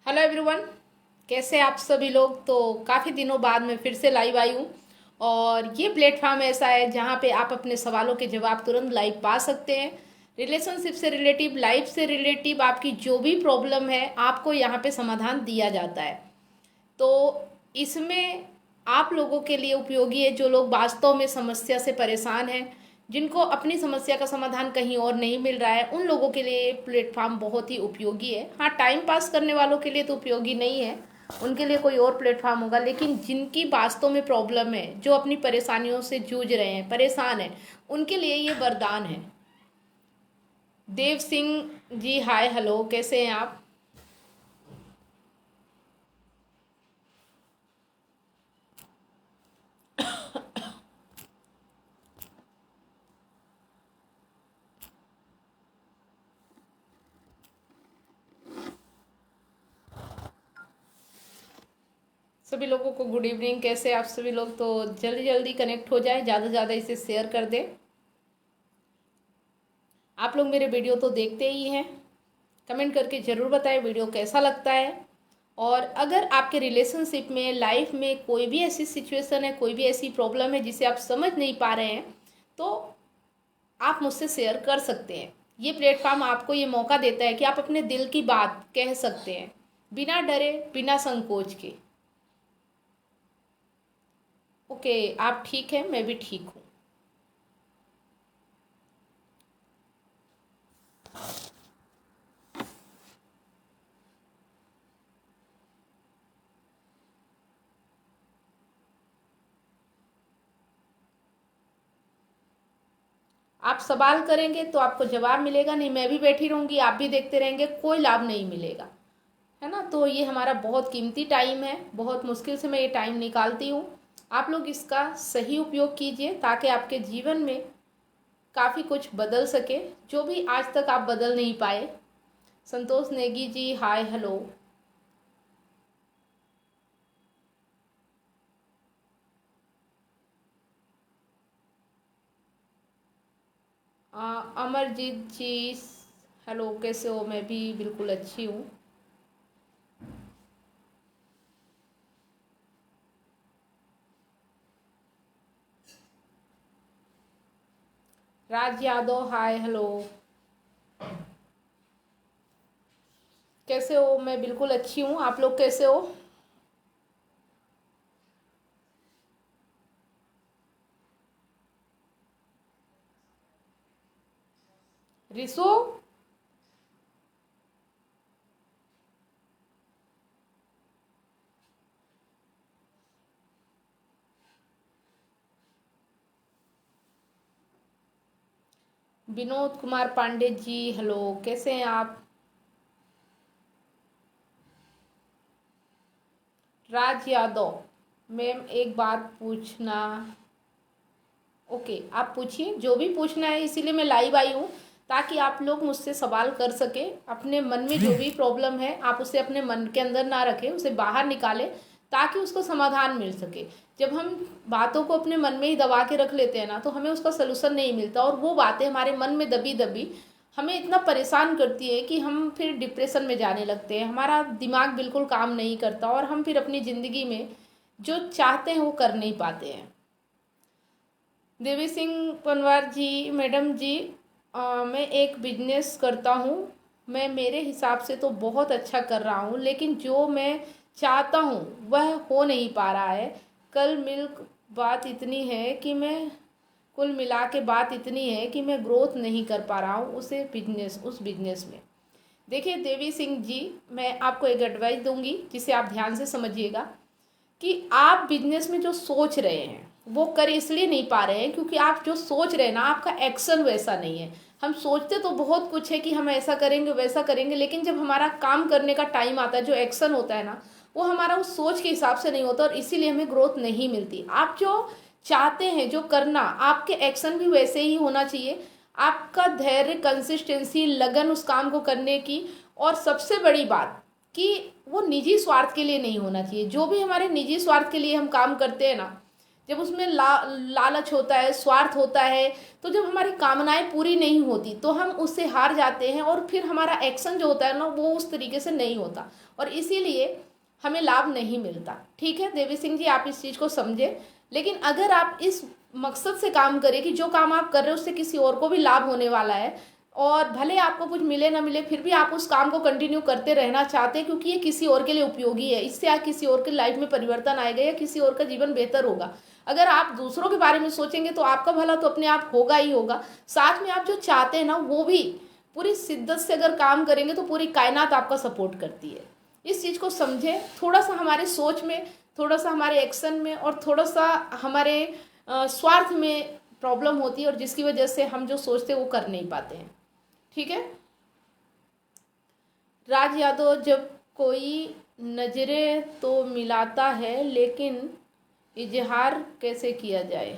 Hello everyone. कैसे आप सभी लोग। तो काफ़ी दिनों बाद मैं फिर से लाइव आई हूँ और ये प्लेटफॉर्म ऐसा है जहाँ पे आप अपने सवालों के जवाब तुरंत लाइव पा सकते हैं। रिलेशनशिप से रिलेटिव, लाइफ से रिलेटिव आपकी जो भी प्रॉब्लम है आपको यहाँ पे समाधान दिया जाता है। तो इसमें आप लोगों के लिए उपयोगी है जो लोग वास्तव में समस्या से परेशान हैं, जिनको अपनी समस्या का समाधान कहीं और नहीं मिल रहा है, उन लोगों के लिए प्लेटफॉर्म बहुत ही उपयोगी है। हाँ, टाइम पास करने वालों के लिए तो उपयोगी नहीं है, उनके लिए कोई और प्लेटफॉर्म होगा। लेकिन जिनकी वास्तव में प्रॉब्लम है, जो अपनी परेशानियों से जूझ रहे हैं, परेशान हैं, उनके लिए ये वरदान है। देव सिंह जी, हाय, हेलो, कैसे हैं आप। सभी लोगों को गुड इवनिंग। कैसे आप सभी लोग। तो जल्दी जल्दी कनेक्ट हो जाए, ज़्यादा से ज़्यादा इसे शेयर कर दें। आप लोग मेरे वीडियो तो देखते ही हैं, कमेंट करके ज़रूर बताएं वीडियो कैसा लगता है। और अगर आपके रिलेशनशिप में, लाइफ में कोई भी ऐसी सिचुएशन है, कोई भी ऐसी प्रॉब्लम है जिसे आप समझ नहीं पा रहे हैं, तो आप मुझसे शेयर कर सकते हैं। ये प्लेटफॉर्म आपको ये मौका देता है कि आप अपने दिल की बात कह सकते हैं, बिना डरे, बिना संकोच के। ओके, आप ठीक हैं, मैं भी ठीक हूँ। आप सवाल करेंगे तो आपको जवाब मिलेगा, नहीं मैं भी बैठी रहूंगी, आप भी देखते रहेंगे, कोई लाभ नहीं मिलेगा, है ना। तो ये हमारा बहुत कीमती टाइम है, बहुत मुश्किल से मैं ये टाइम निकालती हूँ। आप लोग इसका सही उपयोग कीजिए ताकि आपके जीवन में काफ़ी कुछ बदल सके, जो भी आज तक आप बदल नहीं पाए। संतोष नेगी जी, हाय, हेलो। अमरजीत जी, हेलो, कैसे हो। मैं भी बिल्कुल अच्छी हूँ। राज यादव, हाय, हेलो, कैसे हो। मैं बिल्कुल अच्छी हूँ, आप लोग कैसे हो। रिसो, विनोद कुमार पांडे जी, हेलो, कैसे हैं आप। राज यादव, मैम एक बात पूछना। ओके, आप पूछिए जो भी पूछना है, इसीलिए मैं लाइव आई हूँ ताकि आप लोग मुझसे सवाल कर सके। अपने मन में जो भी प्रॉब्लम है आप उसे अपने मन के अंदर ना रखें, उसे बाहर निकालें ताकि उसका समाधान मिल सके। जब हम बातों को अपने मन में ही दबा के रख लेते हैं ना, तो हमें उसका सलूशन नहीं मिलता, और वो बातें हमारे मन में दबी दबी हमें इतना परेशान करती है कि हम फिर डिप्रेशन में जाने लगते हैं, हमारा दिमाग बिल्कुल काम नहीं करता और हम फिर अपनी ज़िंदगी में जो चाहते हैं वो कर नहीं पाते हैं। देवी सिंह पनवार जी, मैडम जी, मैं एक बिजनेस करता हूँ। मैं मेरे हिसाब से तो बहुत अच्छा कर रहा हूँ, लेकिन जो मैं चाहता हूँ वह हो नहीं पा रहा है। कल मिल्क बात इतनी है कि मैं कुल मिला के बात इतनी है कि मैं ग्रोथ नहीं कर पा रहा हूँ उस बिजनेस में। देखिए देवी सिंह जी, मैं आपको एक एडवाइस दूंगी जिसे आप ध्यान से समझिएगा कि आप बिजनेस में जो सोच रहे हैं वो कर इसलिए नहीं पा रहे हैं क्योंकि आप जो सोच रहे हैं ना, आपका एक्शन वैसा नहीं है। हम सोचते तो बहुत कुछ है कि हम ऐसा करेंगे वैसा करेंगे, लेकिन जब हमारा काम करने का टाइम आता है, जो एक्शन होता है ना, वो हमारा उस सोच के हिसाब से नहीं होता और इसीलिए हमें ग्रोथ नहीं मिलती। आप जो चाहते हैं, जो करना, आपके एक्शन भी वैसे ही होना चाहिए। आपका धैर्य, कंसिस्टेंसी, लगन उस काम को करने की, और सबसे बड़ी बात कि वो निजी स्वार्थ के लिए नहीं होना चाहिए। जो भी हमारे निजी स्वार्थ के लिए हम काम करते हैं ना, जब उसमें लालच होता है, स्वार्थ होता है, तो जब हमारी कामनाएं पूरी नहीं होती तो हम उससे हार जाते हैं और फिर हमारा एक्शन जो होता है ना वो उस तरीके से नहीं होता और इसीलिए हमें लाभ नहीं मिलता। ठीक है देवी सिंह जी, आप इस चीज़ को समझे। लेकिन अगर आप इस मकसद से काम करें कि जो काम आप कर रहे हो उससे किसी और को भी लाभ होने वाला है और भले आपको कुछ मिले ना मिले फिर भी आप उस काम को कंटिन्यू करते रहना चाहते हैं क्योंकि ये किसी और के लिए उपयोगी है, इससे आप किसी और के लाइफ में परिवर्तन आएगा या किसी और का जीवन बेहतर होगा। अगर आप दूसरों के बारे में सोचेंगे तो आपका भला तो अपने आप होगा ही होगा, साथ में आप जो चाहते हैं ना वो भी पूरी शिद्दत से अगर काम करेंगे तो पूरी कायनात आपका सपोर्ट करती है। इस चीज़ को समझें, थोड़ा सा हमारे सोच में, थोड़ा सा हमारे एक्शन में और थोड़ा सा हमारे स्वार्थ में प्रॉब्लम होती है और जिसकी वजह से हम जो सोचते हैं वो कर नहीं पाते हैं। ठीक है। राज यादव, जब कोई नजरें तो मिलाता है लेकिन इजहार कैसे किया जाए?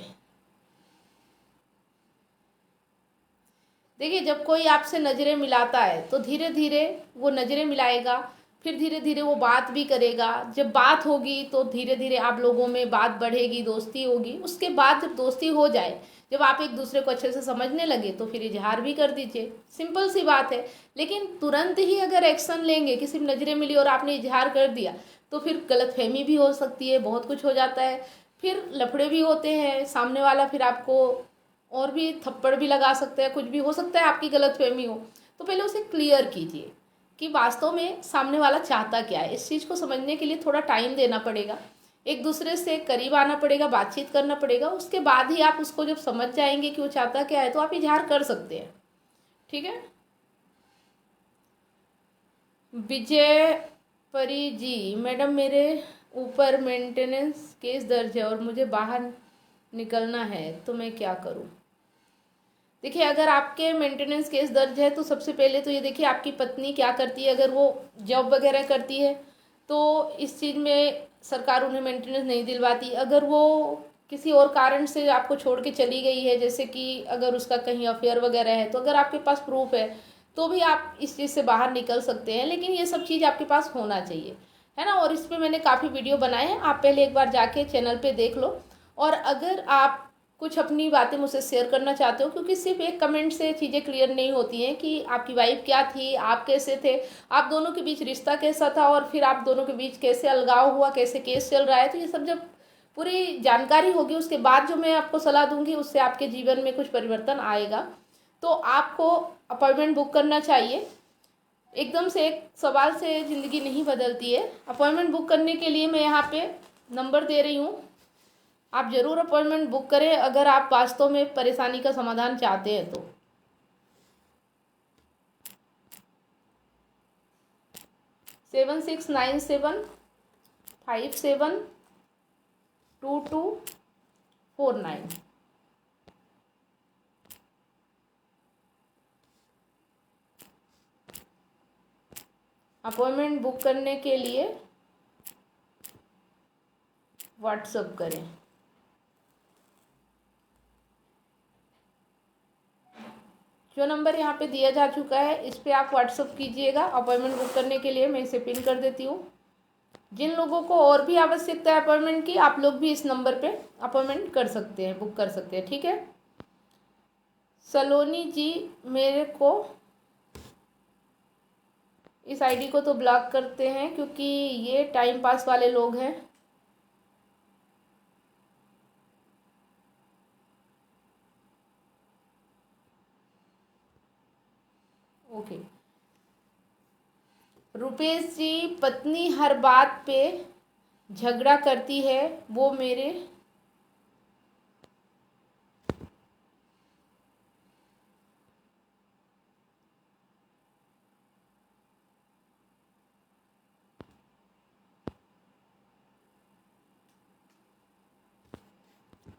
देखिए, जब कोई आपसे नज़रें मिलाता है तो धीरे धीरे वो नज़रें मिलाएगा, फिर धीरे धीरे वो बात भी करेगा। जब बात होगी तो धीरे धीरे आप लोगों में बात बढ़ेगी, दोस्ती होगी। उसके बाद जब दोस्ती हो जाए, जब आप एक दूसरे को अच्छे से समझने लगे तो फिर इजहार भी कर दीजिए, सिंपल सी बात है। लेकिन तुरंत ही अगर एक्शन लेंगे, किसी में नज़रें मिली और आपने इजहार कर दिया तो फिर गलतफहमी भी हो सकती है, बहुत कुछ हो जाता है, फिर लफड़े भी होते हैं, सामने वाला फिर आपको और भी थप्पड़ भी लगा सकते हैं, कुछ भी हो सकता है, आपकी गलतफहमी हो। तो पहले उसे क्लियर कीजिए कि वास्तव में सामने वाला चाहता क्या है। इस चीज़ को समझने के लिए थोड़ा टाइम देना पड़ेगा, एक दूसरे से करीब आना पड़ेगा, बातचीत करना पड़ेगा। उसके बाद ही आप उसको जब समझ जाएंगे कि वो चाहता क्या है तो आप इजहार कर सकते हैं। ठीक है। विजय परी जी, मैडम मेरे ऊपर मेंटेनेंस केस दर्ज है और मुझे बाहर निकलना है तो मैं क्या करूं? देखिए, अगर आपके मेंटेनेंस केस दर्ज है तो सबसे पहले तो ये देखिए आपकी पत्नी क्या करती है। अगर वो जॉब वगैरह करती है तो इस चीज़ में सरकार उन्हें मेंटेनेंस नहीं दिलवाती। अगर वो किसी और कारण से आपको छोड़ के चली गई है, जैसे कि अगर उसका कहीं अफेयर वगैरह है, तो अगर आपके पास प्रूफ है तो भी आप इस चीज़ से बाहर निकल सकते हैं। लेकिन ये सब चीज़ आपके पास होना चाहिए, है ना। और इस पर मैंने काफ़ी वीडियो बनाए हैं, आप पहले एक बार जाके चैनल पे देख लो। और अगर आप कुछ अपनी बातें मुझसे शेयर करना चाहते हो, क्योंकि सिर्फ एक कमेंट से चीज़ें क्लियर नहीं होती हैं कि आपकी वाइफ क्या थी, आप कैसे थे, आप दोनों के बीच रिश्ता कैसा था और फिर आप दोनों के बीच कैसे अलगाव हुआ, कैसे केस चल रहा है। तो ये सब जब पूरी जानकारी होगी उसके बाद जो मैं आपको सलाह दूंगी उससे आपके जीवन में कुछ परिवर्तन आएगा। तो आपको अपॉइंटमेंट बुक करना चाहिए। एकदम से एक सवाल से ज़िंदगी नहीं बदलती है। अपॉइंटमेंट बुक करने के लिए मैं यहाँ पे नंबर दे रही हूँ, आप ज़रूर अपॉइंटमेंट बुक करें अगर आप वास्तव में परेशानी का समाधान चाहते हैं तो। 7697572249। अपॉइंटमेंट बुक करने के लिए व्हाट्सएप करें। जो नंबर यहाँ पे दिया जा चुका है इस पर आप व्हाट्सएप कीजिएगा अपॉइंटमेंट बुक करने के लिए। मैं इसे पिन कर देती हूँ। जिन लोगों को और भी आवश्यकता है अपॉइंटमेंट की, आप लोग भी इस नंबर पे अपॉइंटमेंट कर सकते हैं, बुक कर सकते हैं। ठीक है। सलोनी जी, मेरे को इस आईडी को तो ब्लॉक करते हैं क्योंकि ये टाइम पास वाले लोग हैं। ओके। रुपेश जी, पत्नी हर बात पे झगड़ा करती है, वो मेरे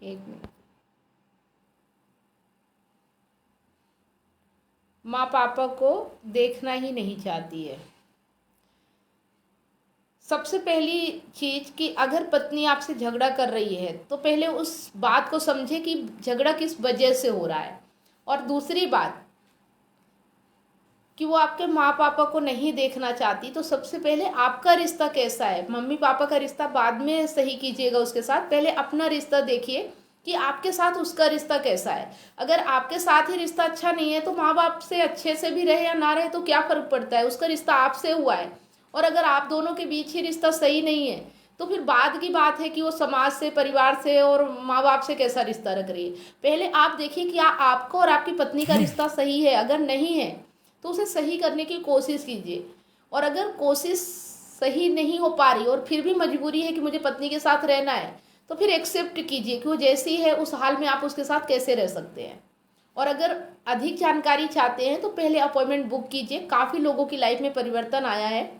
एक मिनट, माँ पापा को देखना ही नहीं चाहती है। सबसे पहली चीज़ कि अगर पत्नी आपसे झगड़ा कर रही है तो पहले उस बात को समझे कि झगड़ा किस वजह से हो रहा है। और दूसरी बात, कि वो आपके माँ पापा को नहीं देखना चाहती, तो सबसे पहले आपका रिश्ता कैसा है। मम्मी पापा का रिश्ता बाद में सही कीजिएगा उसके साथ, पहले अपना रिश्ता देखिए कि आपके साथ उसका रिश्ता कैसा है। अगर आपके साथ ही रिश्ता अच्छा नहीं है तो माँ बाप से अच्छे से भी रहे या ना रहे तो क्या फ़र्क पड़ता है, उसका रिश्ता आपसे हुआ है। और अगर आप दोनों के बीच ही रिश्ता सही नहीं है तो फिर बाद की बात है कि वो समाज से, परिवार से और माँ बाप से कैसा रिश्ता रख रही है। पहले आप देखिए कि आपका और आपकी पत्नी का रिश्ता सही है, अगर नहीं है तो उसे सही करने की कोशिश कीजिए। और अगर कोशिश सही नहीं हो पा रही और फिर भी मजबूरी है कि मुझे पत्नी के साथ रहना है, तो फिर एक्सेप्ट कीजिए कि वो जैसी है उस हाल में आप उसके साथ कैसे रह सकते हैं। और अगर अधिक जानकारी चाहते हैं तो पहले अपॉइंटमेंट बुक कीजिए। काफ़ी लोगों की लाइफ में परिवर्तन आया है।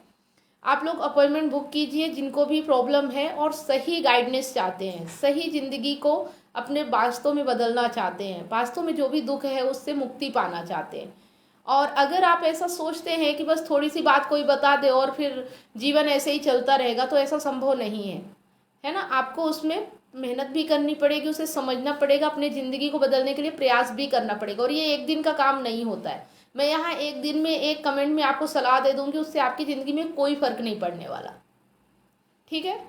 आप लोग अपॉइंटमेंट बुक कीजिए जिनको भी प्रॉब्लम है और सही गाइडेंस चाहते हैं, सही ज़िंदगी को अपने वास्तव में बदलना चाहते हैं, वास्तव में जो भी दुख है उससे मुक्ति पाना चाहते हैं। और अगर आप ऐसा सोचते हैं कि बस थोड़ी सी बात कोई बता दे और फिर जीवन ऐसे ही चलता रहेगा, तो ऐसा संभव नहीं है ना। आपको उसमें मेहनत भी करनी पड़ेगी, उसे समझना पड़ेगा, अपने ज़िंदगी को बदलने के लिए प्रयास भी करना पड़ेगा। और ये एक दिन का काम नहीं होता है। मैं यहाँ एक दिन में एक कमेंट में आपको सलाह दे दूँगी, उससे आपकी ज़िंदगी में कोई फ़र्क नहीं पड़ने वाला। ठीक है,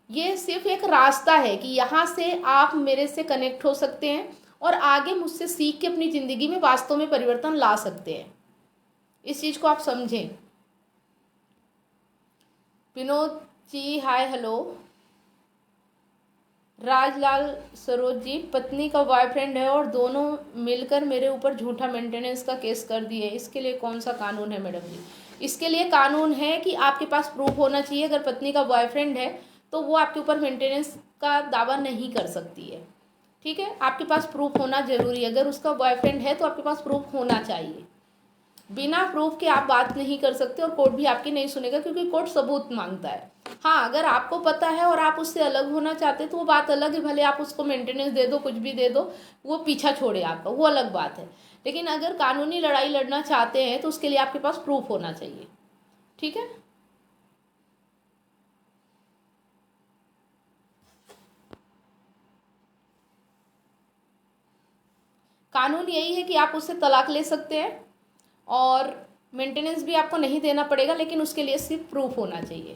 ये सिर्फ एक रास्ता है कि यहाँ से आप मेरे से कनेक्ट हो सकते हैं और आगे मुझसे सीख के अपनी ज़िंदगी में वास्तव में परिवर्तन ला सकते हैं। इस चीज़ को आप समझें। Vinod ji hi hello. राजलाल सरोज जी, पत्नी का बॉयफ्रेंड है और दोनों मिलकर मेरे ऊपर झूठा मेंटेनेंस का केस कर दिए, इसके लिए कौन सा कानून है मैडम जी? इसके लिए कानून है कि आपके पास प्रूफ होना चाहिए। अगर पत्नी का बॉयफ्रेंड है तो वो आपके ऊपर मेंटेनेंस का दावा नहीं कर सकती है। ठीक है, आपके पास प्रूफ होना जरूरी है। अगर उसका बॉयफ्रेंड है तो आपके पास प्रूफ होना चाहिए। बिना प्रूफ के आप बात नहीं कर सकते और कोर्ट भी आपकी नहीं सुनेगा, क्योंकि कोर्ट सबूत मांगता है। हाँ, अगर आपको पता है और आप उससे अलग होना चाहते तो वो बात अलग है, भले आप उसको मेंटेनेंस दे दो, कुछ भी दे दो, वो पीछा छोड़े आपका, वो अलग बात है। लेकिन अगर कानूनी लड़ाई लड़ना चाहते हैं तो उसके लिए आपके पास प्रूफ होना चाहिए। ठीक है, कानून यही है कि आप उससे तलाक ले सकते हैं और मेंटेनेंस भी आपको नहीं देना पड़ेगा, लेकिन उसके लिए सिर्फ प्रूफ होना चाहिए।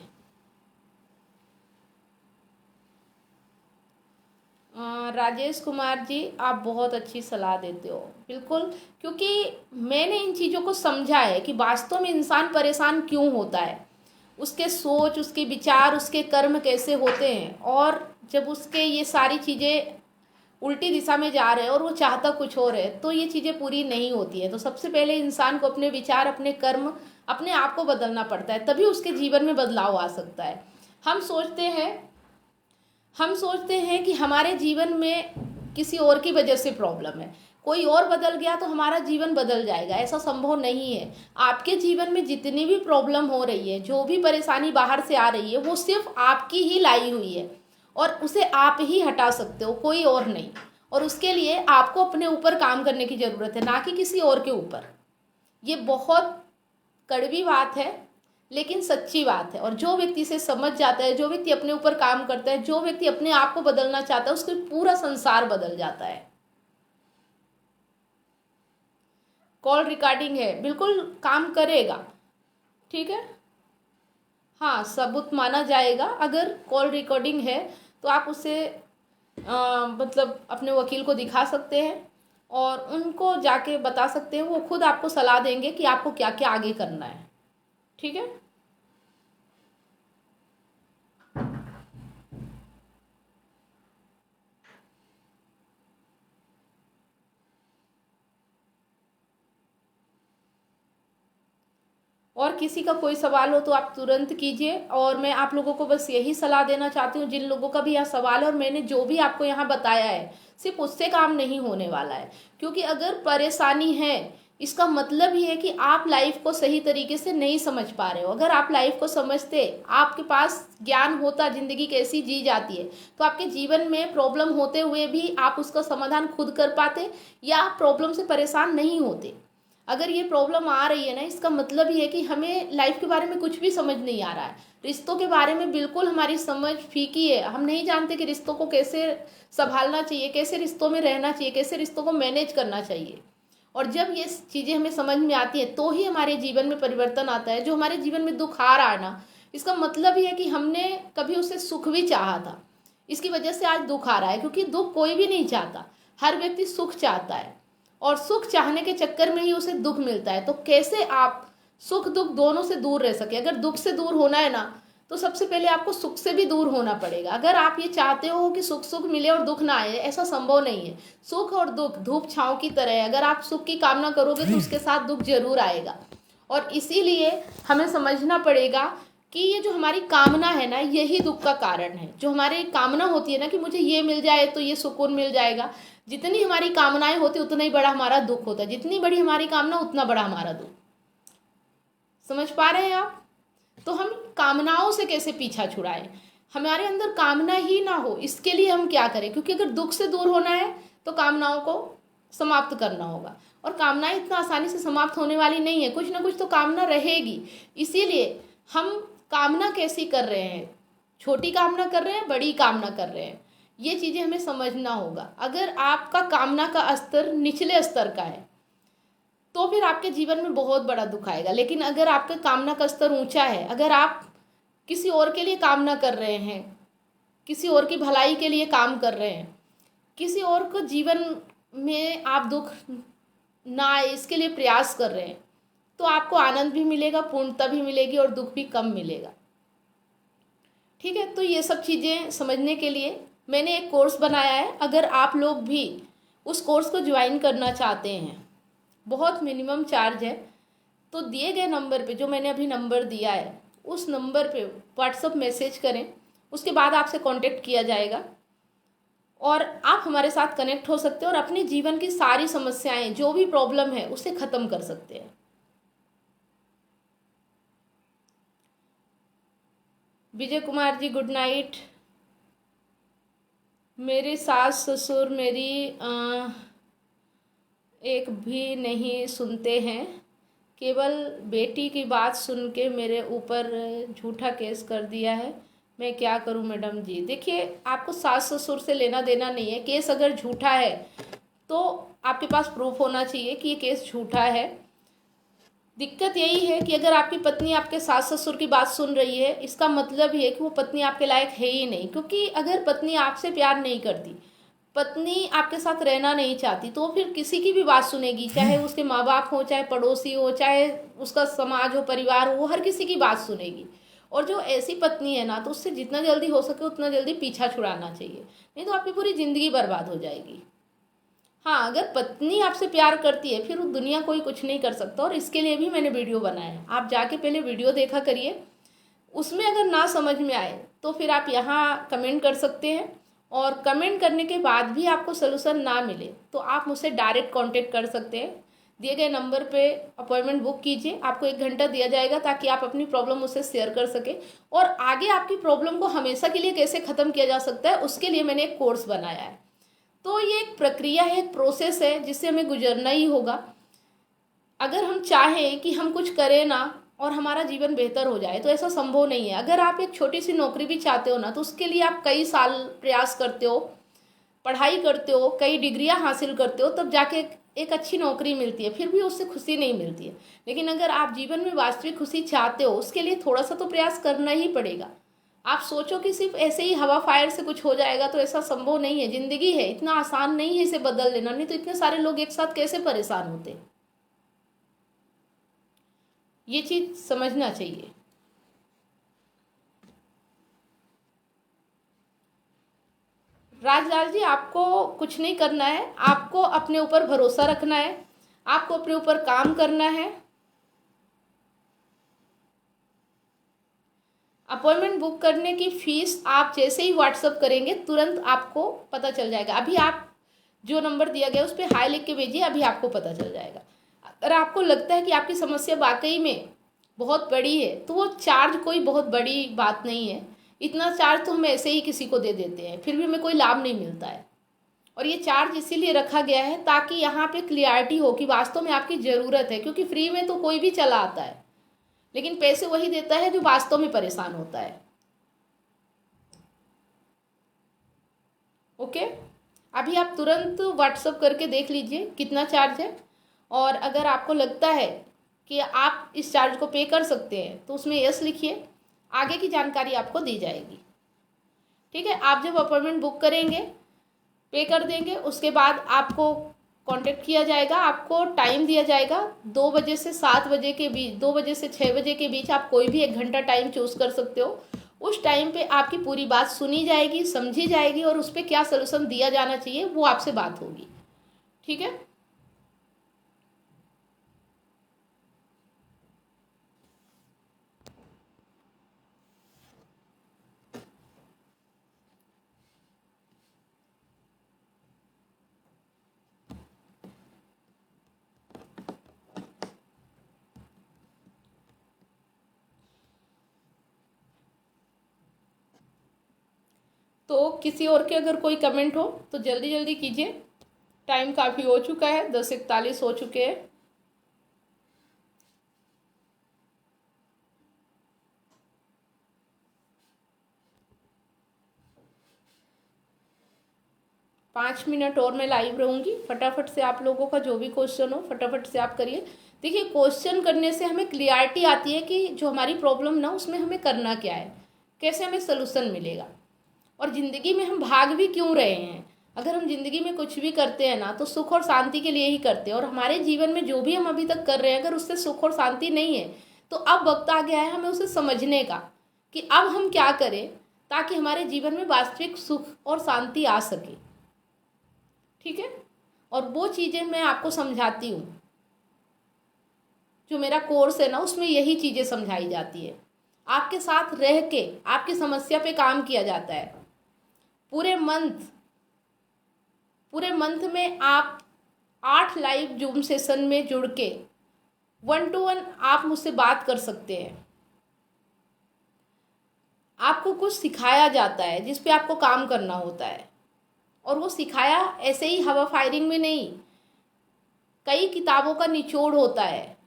राजेश कुमार जी, आप बहुत अच्छी सलाह देते हो। बिल्कुल, क्योंकि मैंने इन चीज़ों को समझा है कि वास्तव में इंसान परेशान क्यों होता है, उसके सोच, उसके विचार, उसके कर्म कैसे होते हैं। और जब उसके ये सारी चीज़ें उल्टी दिशा में जा रहे हैं और वो चाहता कुछ और है, तो ये चीज़ें पूरी नहीं होती है। तो सबसे पहले इंसान को अपने विचार, अपने कर्म, अपने आप को बदलना पड़ता है, तभी उसके जीवन में बदलाव आ सकता है। हम सोचते हैं हम सोचते हैं कि हमारे जीवन में किसी और की वजह से प्रॉब्लम है, कोई और बदल गया तो हमारा जीवन बदल जाएगा। ऐसा संभव नहीं है। आपके जीवन में जितनी भी प्रॉब्लम हो रही है, जो भी परेशानी बाहर से आ रही है, वो सिर्फ आपकी ही लाई हुई है और उसे आप ही हटा सकते हो, कोई और नहीं। और उसके लिए आपको अपने ऊपर काम करने की ज़रूरत है, ना कि किसी और के ऊपर। ये बहुत कड़वी बात है लेकिन सच्ची बात है। और जो व्यक्ति इसे समझ जाता है, जो व्यक्ति अपने ऊपर काम करता है, जो व्यक्ति अपने आप को बदलना चाहता है, उसका पूरा संसार बदल जाता है। कॉल रिकॉर्डिंग है, बिल्कुल काम करेगा। ठीक है, हाँ, सबूत माना जाएगा। अगर कॉल रिकॉर्डिंग है तो आप उसे मतलब अपने वकील को दिखा सकते हैं और उनको जाके बता सकते हैं। वो खुद आपको सलाह देंगे कि आपको क्या क्या आगे करना है। ठीक है, और किसी का कोई सवाल हो तो आप तुरंत कीजिए। और मैं आप लोगों को बस यही सलाह देना चाहती हूँ, जिन लोगों का भी यहाँ सवाल है और मैंने जो भी आपको यहाँ बताया है, सिर्फ उससे काम नहीं होने वाला है। क्योंकि अगर परेशानी है, इसका मतलब ही है कि आप लाइफ को सही तरीके से नहीं समझ पा रहे हो। अगर आप लाइफ को समझते, आपके पास ज्ञान होता ज़िंदगी कैसी जी जाती है, तो आपके जीवन में प्रॉब्लम होते हुए भी आप उसका समाधान खुद कर पाते या आप प्रॉब्लम से परेशान नहीं होते। अगर ये प्रॉब्लम आ रही है ना, इसका मतलब ये है कि हमें लाइफ के बारे में कुछ भी समझ नहीं आ रहा है। रिश्तों के बारे में बिल्कुल हमारी समझ फीकी है। हम नहीं जानते कि रिश्तों को कैसे संभालना चाहिए, कैसे रिश्तों में रहना चाहिए, कैसे रिश्तों को मैनेज करना चाहिए। और जब ये चीज़ें हमें समझ में आती हैं तो ही हमारे जीवन में परिवर्तन आता है। जो हमारे जीवन में दुख आ रहा है ना, इसका मतलब ये है कि हमने कभी उसे सुख भी चाहा था, इसकी वजह से आज दुख आ रहा है। क्योंकि दुख कोई भी नहीं चाहता, हर व्यक्ति सुख चाहता है, और सुख चाहने के चक्कर में ही उसे दुख मिलता है। तो कैसे आप सुख दुख दोनों से दूर रह सके? अगर दुख से दूर होना है ना, तो सबसे पहले आपको सुख से भी दूर होना पड़ेगा। अगर आप ये चाहते हो कि सुख सुख मिले और दुख ना आए, ऐसा संभव नहीं है। सुख और दुख धूप छांव की तरह है। अगर आप सुख की कामना करोगे तो उसके साथ दुख जरूर आएगा। और इसीलिए हमें समझना पड़ेगा कि ये जो हमारी कामना है ना, यही दुख का कारण है। जो हमारी कामना होती है ना कि मुझे ये मिल जाए तो ये सुकून मिल जाएगा, जितनी हमारी कामनाएं होती उतना ही बड़ा हमारा दुख होता है। जितनी बड़ी हमारी कामना उतना बड़ा हमारा दुख। समझ पा रहे हैं आप? तो हम कामनाओं से कैसे पीछा छुड़ाएं? हमारे अंदर कामना ही ना हो, इसके लिए हम क्या करें? क्योंकि अगर दुख से दूर होना है तो कामनाओं को समाप्त करना होगा, और कामनाएं इतना आसानी से समाप्त होने वाली नहीं है। कुछ ना कुछ तो कामना रहेगी। इसीलिए हम कामना कैसी कर रहे हैं, छोटी कामना कर रहे हैं, बड़ी कामना कर रहे हैं, ये चीज़ें हमें समझना होगा। अगर आपका कामना का स्तर निचले स्तर का है तो फिर आपके जीवन में बहुत बड़ा दुख आएगा। लेकिन अगर आपका कामना का स्तर ऊंचा है, अगर आप किसी और के लिए कामना कर रहे हैं, किसी और की भलाई के लिए काम कर रहे हैं, किसी और को जीवन में आप दुख ना आए इसके लिए प्रयास कर रहे हैं, तो आपको आनंद भी मिलेगा, पूर्णता भी मिलेगी, और दुख भी कम मिलेगा। ठीक है? तो ये सब चीज़ें समझने के लिए मैंने एक कोर्स बनाया है। अगर आप लोग भी उस कोर्स को ज्वाइन करना चाहते हैं, बहुत मिनिमम चार्ज है, तो दिए गए नंबर पे, जो मैंने अभी नंबर दिया है, उस नंबर पे व्हाट्सअप मैसेज करें। उसके बाद आपसे कांटेक्ट किया जाएगा और आप हमारे साथ कनेक्ट हो सकते हैं और अपने जीवन की सारी समस्याएं, जो भी प्रॉब्लम है, उसे ख़त्म कर सकते हैं। Vijay Kumar ji, good night. मेरे सास ससुर मेरी एक भी नहीं सुनते हैं, केवल बेटी की बात सुन के मेरे ऊपर झूठा केस कर दिया है। मैं क्या करूं मैडम जी? देखिए, आपको सास ससुर से लेना देना नहीं है। केस अगर झूठा है तो आपके पास प्रूफ होना चाहिए कि ये केस झूठा है। दिक्कत यही है कि अगर आपकी पत्नी आपके सास ससुर की बात सुन रही है, इसका मतलब ये है कि वो पत्नी आपके लायक है ही नहीं। क्योंकि अगर पत्नी आपसे प्यार नहीं करती, पत्नी आपके साथ रहना नहीं चाहती, तो फिर किसी की भी बात सुनेगी, चाहे उसके माँ बाप हो, चाहे पड़ोसी हो, चाहे उसका समाज हो, परिवार हो, हर किसी की बात सुनेगी। और जो ऐसी पत्नी है ना, तो उससे जितना जल्दी हो सके उतना जल्दी पीछा छुड़ाना चाहिए, नहीं तो आपकी पूरी जिंदगी बर्बाद हो जाएगी। हाँ, अगर पत्नी आपसे प्यार करती है, फिर दुनिया कोई कुछ नहीं कर सकता। और इसके लिए भी मैंने वीडियो बनाया है, आप जाके पहले वीडियो देखा करिए। उसमें अगर ना समझ में आए तो फिर आप यहाँ कमेंट कर सकते हैं, और कमेंट करने के बाद भी आपको सलूशन ना मिले तो आप मुझसे डायरेक्ट कांटेक्ट कर सकते हैं। दिए गए नंबर पे अपॉइंटमेंट बुक कीजिए, आपको 1 घंटा दिया जाएगा ताकि आप अपनी प्रॉब्लम मुझसे शेयर कर सके। और आगे आपकी प्रॉब्लम को हमेशा के लिए कैसे ख़त्म किया जा सकता है, उसके लिए मैंने एक कोर्स बनाया है। तो ये एक प्रक्रिया है, एक प्रोसेस है, जिससे हमें गुजरना ही होगा। अगर हम चाहें कि हम कुछ करें ना और हमारा जीवन बेहतर हो जाए, तो ऐसा संभव नहीं है। अगर आप एक छोटी सी नौकरी भी चाहते हो ना, तो उसके लिए आप कई साल प्रयास करते हो, पढ़ाई करते हो, कई डिग्रियां हासिल करते हो, तब जाके एक अच्छी नौकरी मिलती है, फिर भी उससे खुशी नहीं मिलती है। लेकिन अगर आप जीवन में वास्तविक खुशी चाहते हो, उसके लिए थोड़ा सा तो प्रयास करना ही पड़ेगा। आप सोचो कि सिर्फ ऐसे ही हवा फायर से कुछ हो जाएगा, तो ऐसा संभव नहीं है। जिंदगी है, इतना आसान नहीं है इसे बदल लेना, नहीं तो इतने सारे लोग एक साथ कैसे परेशान होते। ये चीज समझना चाहिए। राजलाल जी, आपको कुछ नहीं करना है, आपको अपने ऊपर भरोसा रखना है, आपको अपने ऊपर काम करना है। अपॉइंटमेंट बुक करने की फीस आप जैसे ही व्हाट्सअप करेंगे तुरंत आपको पता चल जाएगा। अभी आप जो नंबर दिया गया उस पर हाई लिख के भेजिए, अभी आपको पता चल जाएगा। अगर आपको लगता है कि आपकी समस्या वाकई में बहुत बड़ी है, तो वो चार्ज कोई बहुत बड़ी बात नहीं है। इतना चार्ज तो हम ऐसे ही किसी को दे देते हैं, फिर भी हमें कोई लाभ नहीं मिलता है। और ये चार्ज इसीलिए रखा गया है ताकि यहाँ पे क्लियरिटी हो कि वास्तव में आपकी ज़रूरत है। क्योंकि फ्री में तो कोई भी चला आता है, लेकिन पैसे वही देता है जो वास्तव में परेशान होता है। ओके, अभी आप तुरंत व्हाट्सअप करके देख लीजिए कितना चार्ज है, और अगर आपको लगता है कि आप इस चार्ज को पे कर सकते हैं तो उसमें यस लिखिए, आगे की जानकारी आपको दी जाएगी। ठीक है, आप जब अपॉइंटमेंट बुक करेंगे, पे कर देंगे, उसके बाद आपको कांटेक्ट किया जाएगा, आपको टाइम दिया जाएगा 2 बजे से 7 बजे के बीच, 2 बजे से 6 बजे के बीच आप कोई भी 1 घंटा टाइम चूज़ कर सकते हो। उस टाइम पे आपकी पूरी बात सुनी जाएगी, समझी जाएगी और उस पर क्या सलूशन दिया जाना चाहिए वो आपसे बात होगी। ठीक है, तो किसी और के अगर कोई कमेंट हो तो जल्दी जल्दी कीजिए, टाइम काफ़ी हो चुका है, 10:41 हो चुके हैं। 5 मिनट और मैं लाइव रहूँगी। फटाफट से आप लोगों का जो भी क्वेश्चन हो फटाफट से आप करिए। देखिए, क्वेश्चन करने से हमें क्लियरिटी आती है कि जो हमारी प्रॉब्लम ना उसमें हमें करना क्या है, कैसे हमें सलूशन मिलेगा, और ज़िंदगी में हम भाग भी क्यों रहे हैं। अगर हम ज़िंदगी में कुछ भी करते हैं ना तो सुख और शांति के लिए ही करते हैं, और हमारे जीवन में जो भी हम अभी तक कर रहे हैं अगर उससे सुख और शांति नहीं है तो अब वक्त आ गया है हमें उसे समझने का कि अब हम क्या करें ताकि हमारे जीवन में वास्तविक सुख और शांति आ सके। ठीक है, और वो चीज़ें मैं आपको समझाती हूँ। जो मेरा कोर्स है ना उसमें यही चीज़ें समझाई जाती है, आपके साथ रह के आपकी समस्या पे काम किया जाता है। पूरे मंथ में आप 8 लाइव जूम सेशन में जुड़ के 1-to-1 आप मुझसे बात कर सकते हैं। आपको कुछ सिखाया जाता है जिस पे आपको काम करना होता है, और वो सिखाया ऐसे ही हवा फायरिंग में नहीं, कई किताबों का निचोड़ होता है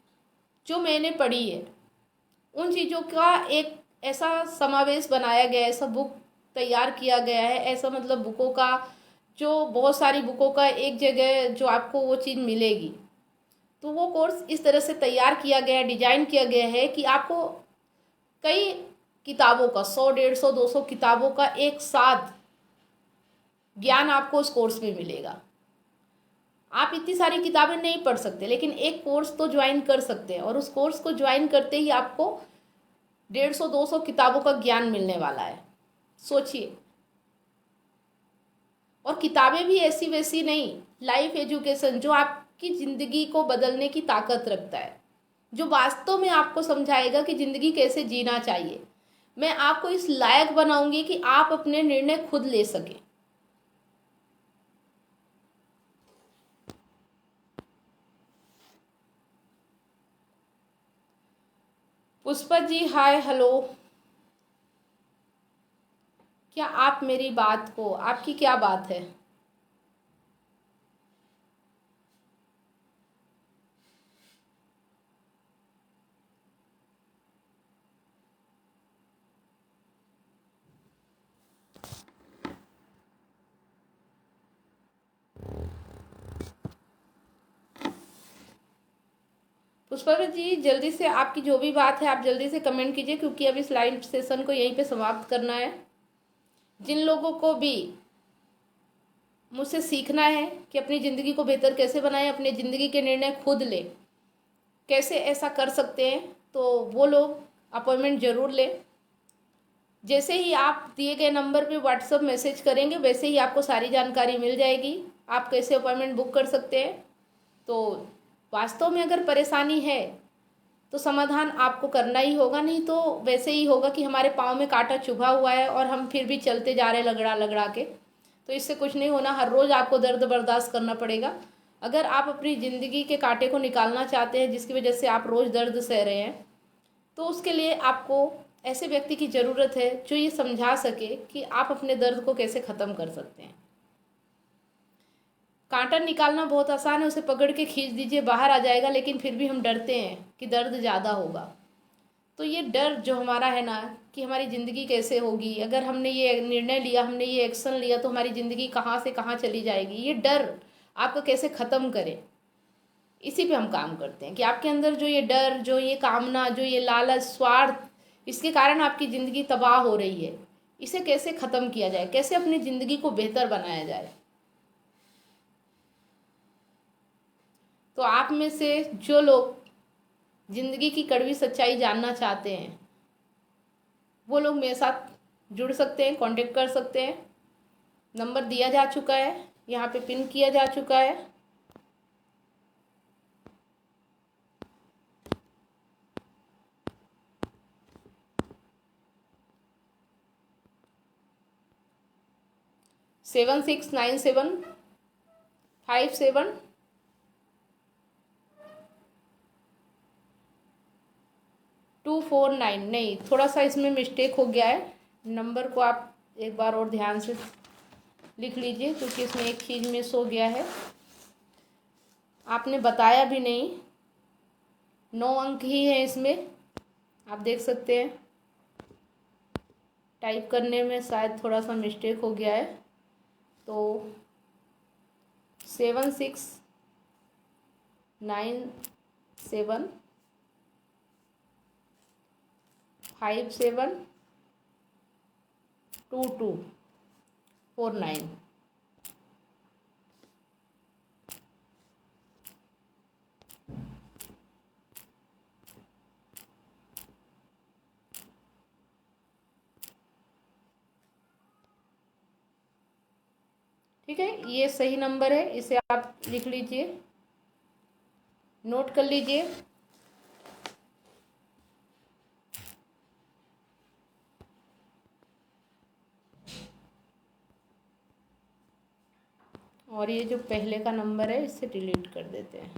जो मैंने पढ़ी है, उन चीज़ों का एक ऐसा समावेश बनाया गया है, ऐसा बुक तैयार किया गया है, ऐसा मतलब बुकों का जो बहुत सारी बुकों का एक जगह जो आपको वो चीज़ मिलेगी। तो वो कोर्स इस तरह से तैयार किया गया है, डिजाइन किया गया है कि आपको कई किताबों का 100, 150, 200 किताबों का एक साथ ज्ञान आपको उस कोर्स में मिलेगा। आप इतनी सारी किताबें नहीं पढ़ सकते लेकिन एक कोर्स तो ज्वाइन कर सकते हैं, और उस कोर्स को ज्वाइन करते ही आपको 150-200 किताबों का ज्ञान मिलने वाला है। सोचिए, और किताबें भी ऐसी वैसी नहीं, लाइफ एजुकेशन जो आपकी ज़िंदगी को बदलने की ताकत रखता है, जो वास्तव में आपको समझाएगा कि ज़िंदगी कैसे जीना चाहिए। मैं आपको इस लायक बनाऊंगी कि आप अपने निर्णय खुद ले सकें। पुष्पा जी हाय हेलो, क्या आप मेरी बात को, आपकी क्या बात है? पुष्पा जी जल्दी से आपकी जो भी बात है आप जल्दी से कमेंट कीजिए, क्योंकि अब इस लाइव सेशन को यहीं पे समाप्त करना है। जिन लोगों को भी मुझसे सीखना है कि अपनी ज़िंदगी को बेहतर कैसे बनाएं, अपनी ज़िंदगी के निर्णय खुद लें, कैसे ऐसा कर सकते हैं, तो वो लोग अपॉइंटमेंट ज़रूर लें। जैसे ही आप दिए गए नंबर पे व्हाट्सअप मैसेज करेंगे वैसे ही आपको सारी जानकारी मिल जाएगी, आप कैसे अपॉइंटमेंट बुक कर सकते हैं। तो वास्तव में अगर परेशानी है तो समाधान आपको करना ही होगा, नहीं तो वैसे ही होगा कि हमारे पाँव में कांटा चुभा हुआ है और हम फिर भी चलते जा रहे लगड़ा लगड़ा के। तो इससे कुछ नहीं होना, हर रोज़ आपको दर्द बर्दाश्त करना पड़ेगा। अगर आप अपनी ज़िंदगी के कांटे को निकालना चाहते हैं जिसकी वजह से आप रोज़ दर्द सह रहे हैं, तो उसके लिए आपको ऐसे व्यक्ति की ज़रूरत है जो ये समझा सके कि आप अपने दर्द को कैसे ख़त्म कर सकते हैं। कांटा निकालना बहुत आसान है, उसे पकड़ के खींच दीजिए, बाहर आ जाएगा, लेकिन फिर भी हम डरते हैं कि दर्द ज़्यादा होगा। तो ये डर जो हमारा है ना कि हमारी ज़िंदगी कैसे होगी, अगर हमने ये निर्णय लिया, हमने ये एक्शन लिया तो हमारी ज़िंदगी कहाँ से कहाँ चली जाएगी, ये डर आपको कैसे ख़त्म करें। इसी पे हम काम करते हैं कि आपके अंदर जो ये डर, जो ये कामना, जो ये लालच, स्वार्थ, इसके कारण आपकी ज़िंदगी तबाह हो रही है, इसे कैसे ख़त्म किया जाए, कैसे अपनी ज़िंदगी को बेहतर बनाया जाए। तो आप में से जो लोग ज़िंदगी की कड़वी सच्चाई जानना चाहते हैं वो लोग मेरे साथ जुड़ सकते हैं, कांटेक्ट कर सकते हैं। नंबर दिया जा चुका है, यहाँ पे पिन किया जा चुका है। सेवन 697 57 249। नहीं, थोड़ा सा इसमें मिस्टेक हो गया है। नंबर को आप एक बार और ध्यान से लिख लीजिए, क्योंकि इसमें एक चीज़ मिस हो गया है। आपने बताया भी नहीं, 9 अंक ही है इसमें, आप देख सकते हैं। टाइप करने में शायद थोड़ा सा मिस्टेक हो गया है। तो 7697 572249। ठीक है, ये सही नंबर है, इसे आप लिख लीजिए, नोट कर लीजिए। और ये जो पहले का नंबर है इसे डिलीट कर देते हैं।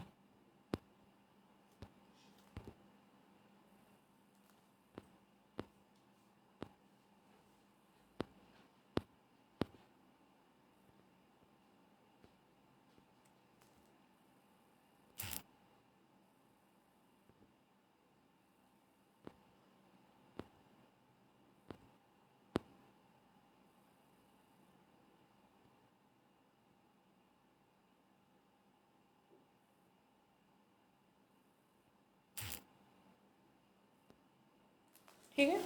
ठीक है,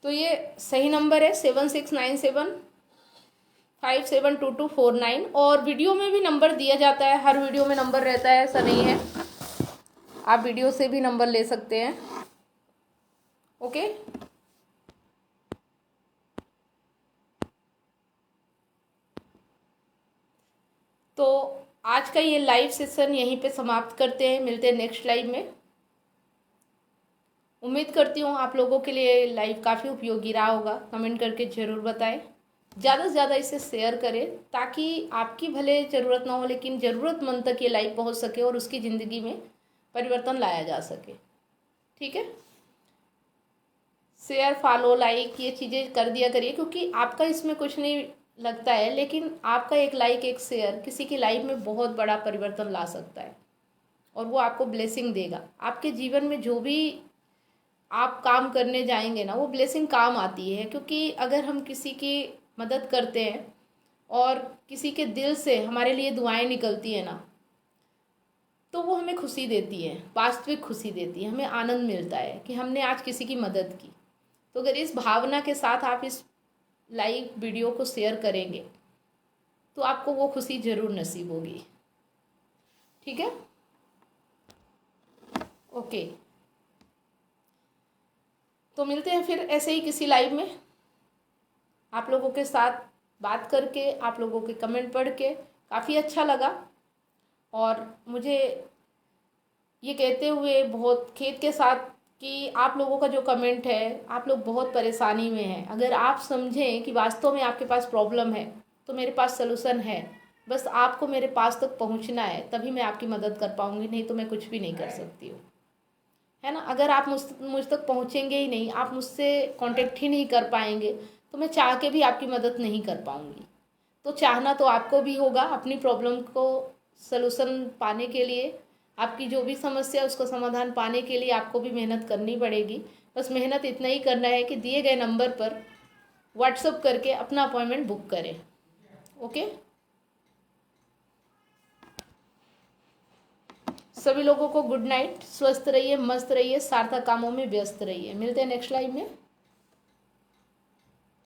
तो ये सही नंबर है 7697 572249। और वीडियो में भी नंबर दिया जाता है, हर वीडियो में नंबर रहता है, ऐसा नहीं है, आप वीडियो से भी नंबर ले सकते हैं। ओके, तो आज का ये लाइव सेशन यहीं पे समाप्त करते हैं, मिलते हैं नेक्स्ट लाइव में। उम्मीद करती हूँ आप लोगों के लिए लाइव काफ़ी उपयोगी रहा होगा। कमेंट करके ज़रूर बताएं, ज़्यादा से ज़्यादा इसे शेयर करें, ताकि आपकी भले ज़रूरत ना हो लेकिन ज़रूरतमंद तक ये लाइव पहुँच सके और उसकी ज़िंदगी में परिवर्तन लाया जा सके। ठीक है, शेयर, फॉलो, लाइक ये चीज़ें कर दिया करिए, क्योंकि आपका इसमें कुछ नहीं लगता है, लेकिन आपका एक लाइक, एक शेयर किसी की लाइफ में बहुत बड़ा परिवर्तन ला सकता है और वो आपको ब्लेसिंग देगा। आपके जीवन में जो भी आप काम करने जाएंगे ना, वो ब्लेसिंग काम आती है, क्योंकि अगर हम किसी की मदद करते हैं और किसी के दिल से हमारे लिए दुआएं निकलती है ना, तो वो हमें खुशी देती है, वास्तविक खुशी देती है, हमें आनंद मिलता है कि हमने आज किसी की मदद की। तो अगर इस भावना के साथ आप इस लाइव वीडियो को शेयर करेंगे तो आपको वो खुशी ज़रूर नसीब होगी। ठीक है, ओके, तो मिलते हैं फिर ऐसे ही किसी लाइव में। आप लोगों के साथ बात करके, आप लोगों के कमेंट पढ़ के काफ़ी अच्छा लगा, और मुझे ये कहते हुए बहुत खेद के साथ कि आप लोगों का जो कमेंट है, आप लोग बहुत परेशानी में हैं। अगर आप समझें कि वास्तव में आपके पास प्रॉब्लम है तो मेरे पास सलूशन है, बस आपको मेरे पास तक पहुंचना है, तभी मैं आपकी मदद कर पाऊंगी, नहीं तो मैं कुछ भी नहीं कर सकती हूँ, है ना। अगर आप मुझ तक पहुँचेंगे ही नहीं, आप मुझसे कांटेक्ट ही नहीं कर पाएंगे, तो मैं चाह के भी आपकी मदद नहीं कर पाऊंगी। तो चाहना तो आपको भी होगा, अपनी प्रॉब्लम को सलूशन पाने के लिए, आपकी जो भी समस्या है उसका समाधान पाने के लिए आपको भी मेहनत करनी पड़ेगी। बस मेहनत इतना ही करना है कि दिए गए नंबर पर व्हाट्सअप करके अपना अपॉइंटमेंट बुक करें। ओके, सभी लोगों को गुड नाइट, स्वस्थ रहिए, मस्त रहिए, सार्थक कामों में व्यस्त रहिए। मिलते हैं नेक्स्ट लाइव में।